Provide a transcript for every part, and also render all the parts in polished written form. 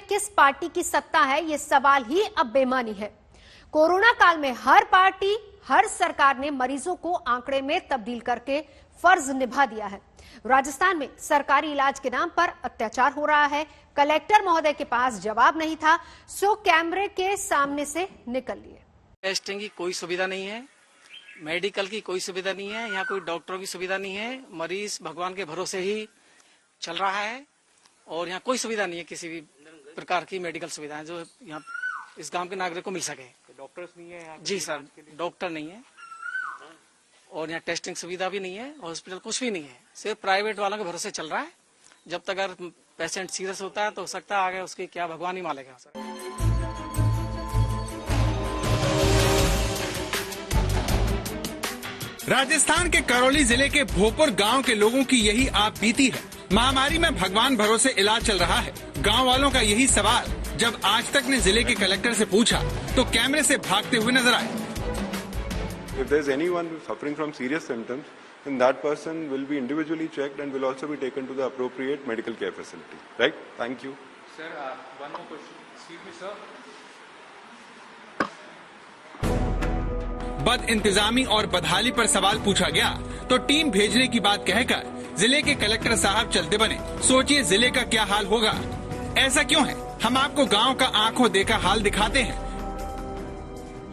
किस पार्टी की सत्ता है, ये सवाल ही अब बेमानी है। कोरोना काल में हर पार्टी, हर सरकार ने मरीजों को आंकड़े में तब्दील करके फर्ज निभा दिया है। राजस्थान में सरकारी इलाज के नाम पर अत्याचार हो रहा है। कलेक्टर महोदय के पास जवाब नहीं था, सो कैमरे के सामने से निकल लिए। टेस्टिंग की कोई सुविधा नहीं है, मेडिकल की कोई सुविधा नहीं है, यहाँ कोई डॉक्टरों की सुविधा नहीं है। मरीज भगवान के भरोसे ही चल रहा है और यहाँ कोई सुविधा नहीं है, किसी भी प्रकार की मेडिकल सुविधाएं जो यहाँ इस गांव के नागरिक को मिल सके। डॉक्टर्स नहीं है यहाँ? जी सर, डॉक्टर नहीं है और यहाँ टेस्टिंग सुविधा भी नहीं है, हॉस्पिटल कुछ भी नहीं है, सिर्फ प्राइवेट वालों के भरोसे चल रहा है। जब तक अगर पेशेंट सीरियस होता है तो हो सकता है आगे उसकी क्या भगवान ही मालेगा। राजस्थान के करौली जिले के भोपुर गांव के लोगों की यही आप बीती है। महामारी में भगवान भरोसे इलाज चल रहा है। गांव वालों का यही सवाल जब आज तक ने जिले के कलेक्टर से पूछा तो कैमरे से भागते हुए नजर आए। If there is anyone suffering from serious symptoms, then that person will be individually checked and will also be taken to the appropriate medical care facility. Right? Thank you. Sir, one more question. Excuse me, sir. बद इंतजामी और बदहाली पर सवाल पूछा गया तो team भेजने की बात कहकर जिले के कलेक्टर साहब चलते बने। सोचिए जिले का क्या हाल होगा। ऐसा क्यों है, हम आपको गांव का आंखों देखा हाल दिखाते हैं।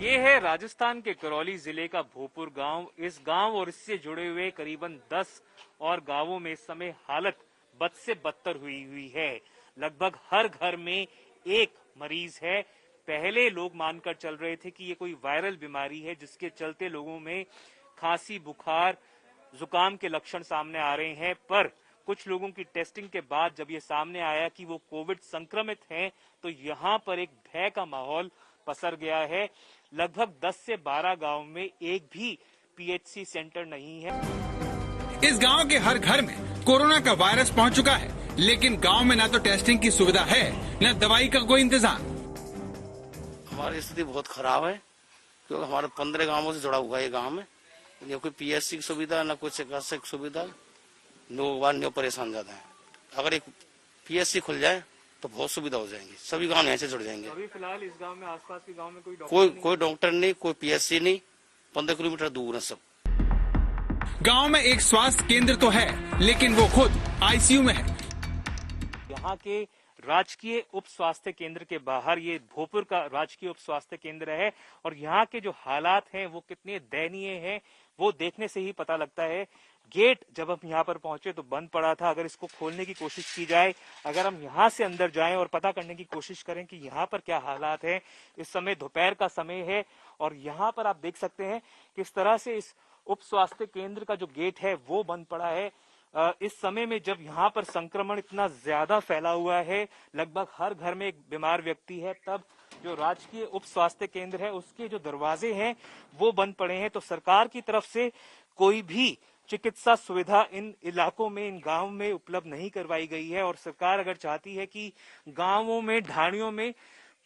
ये है राजस्थान के करौली जिले का भोपुर गांव। इस गांव और इससे जुड़े हुए करीबन 10 और गांवों में इस समय हालत बद से बदतर हुई है। लगभग हर घर में एक मरीज है। पहले लोग मानकर चल रहे थे कि ये कोई वायरल बीमारी है जिसके चलते लोगों में खांसी, बुखार, जुकाम के लक्षण सामने आ रहे हैं, पर कुछ लोगों की टेस्टिंग के बाद जब ये सामने आया कि वो कोविड संक्रमित हैं, तो यहाँ पर एक भय का माहौल पसर गया है। लगभग 10 से 12 गांव में एक भी पीएचसी सेंटर नहीं है। इस गांव के हर घर में कोरोना का वायरस पहुंच चुका है, लेकिन गांव में न तो टेस्टिंग की सुविधा है, न दवाई का कोई इंतजाम। हमारी स्थिति बहुत खराब है क्योंकि हमारे 15 गांवों से जुड़ा हुआ है ये गांव में। न कोई पीएचसी की सुविधा, न कोई चिकित्सा की सुविधा, लोग परेशान ज्यादा है। अगर एक पीएचसी खुल जाए तो बहुत सुविधा हो जाएंगी, सभी गांव यहाँ से जुड़ जाएंगे। अभी फिलहाल इस गांव में, आसपास के गांव में कोई डॉक्टर नहीं, कोई पीएचसी नहीं, 15 किलोमीटर दूर है सब। गांव में एक स्वास्थ्य केंद्र तो है, लेकिन वो खुद आईसीयू में है। यहाँ के राजकीय उप स्वास्थ्य केंद्र के बाहर ये भोपुर का राजकीय उप स्वास्थ्य केंद्र है और यहाँ के जो हालात हैं वो कितने दयनीय हैं वो देखने से ही पता लगता है। गेट जब हम यहाँ पर पहुंचे तो बंद पड़ा था। अगर इसको खोलने की कोशिश की जाए, अगर हम यहाँ से अंदर जाएं और पता करने की कोशिश करें कि यहाँ पर क्या हालात हैं, इस समय दोपहर का समय है और यहाँ पर आप देख सकते हैं किस तरह से इस उप स्वास्थ्य केंद्र का जो गेट है वो बंद पड़ा है। इस समय में जब यहाँ पर संक्रमण इतना ज्यादा फैला हुआ है, लगभग हर घर में एक बीमार व्यक्ति है, तब जो राजकीय उप स्वास्थ्य केंद्र है उसके जो दरवाजे हैं वो बंद पड़े हैं। तो सरकार की तरफ से कोई भी चिकित्सा सुविधा इन इलाकों में, इन गांवों में उपलब्ध नहीं करवाई गई है और सरकार अगर चाहती है कि गांवों में, ढाणियों में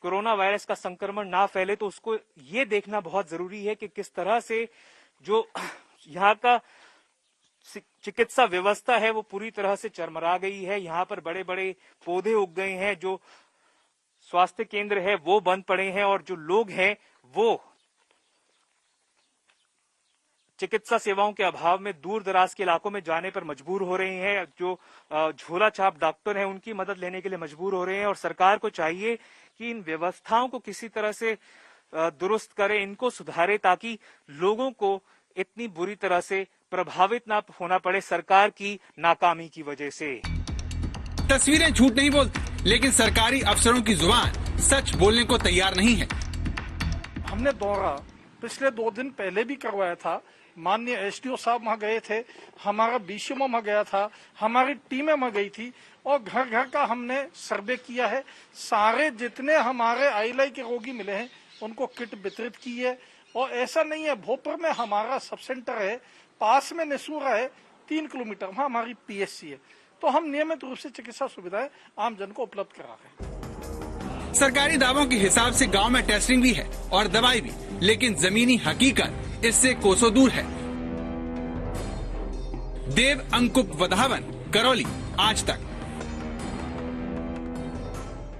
कोरोना वायरस का संक्रमण ना फैले तो उसको ये देखना बहुत जरूरी है कि किस तरह से जो यहाँ का चिकित्सा व्यवस्था है वो पूरी तरह से चरमरा गई है। यहाँ पर बड़े बड़े पौधे उग गए हैं, जो स्वास्थ्य केंद्र है वो बंद पड़े हैं और जो लोग हैं वो चिकित्सा सेवाओं के अभाव में दूर दराज के इलाकों में जाने पर मजबूर हो रहे हैं। जो झोला छाप डॉक्टर हैं उनकी मदद लेने के लिए मजबूर हो रहे हैं और सरकार को चाहिए कि इन व्यवस्थाओं को किसी तरह से दुरुस्त करे, इनको सुधारे ताकि लोगों को इतनी बुरी तरह से प्रभावित ना होना पड़े सरकार की नाकामी की वजह से। तस्वीरें झूठ नहीं बोलती, लेकिन सरकारी अफसरों की जुबान सच बोलने को तैयार नहीं है। हमने दौरा पिछले 2 दिन पहले भी करवाया था। माननीय एसडीओ साहब वहाँ गए थे, हमारा बीसीएमओ वहाँ गया था, हमारी टीमें वहाँ गई थी और घर घर का हमने सर्वे किया है। सारे जितने हमारे आईएलआई के रोगी मिले हैं उनको किट वितरित की है। और ऐसा नहीं है, भोपुर में हमारा सब सेंटर है, पास में नेसूरा है, 3 किलोमीटर वहाँ हमारी पीएचसी है। तो हम नियमित रूप से चिकित्सा सुविधाएं आम जन को उपलब्ध करा रहे हैं। सरकारी दावों के हिसाब से गांव में टेस्टिंग भी है और दवाई भी, लेकिन जमीनी हकीकत इससे कोसों दूर है। देव अंकुप वधावन, करौली, आज तक।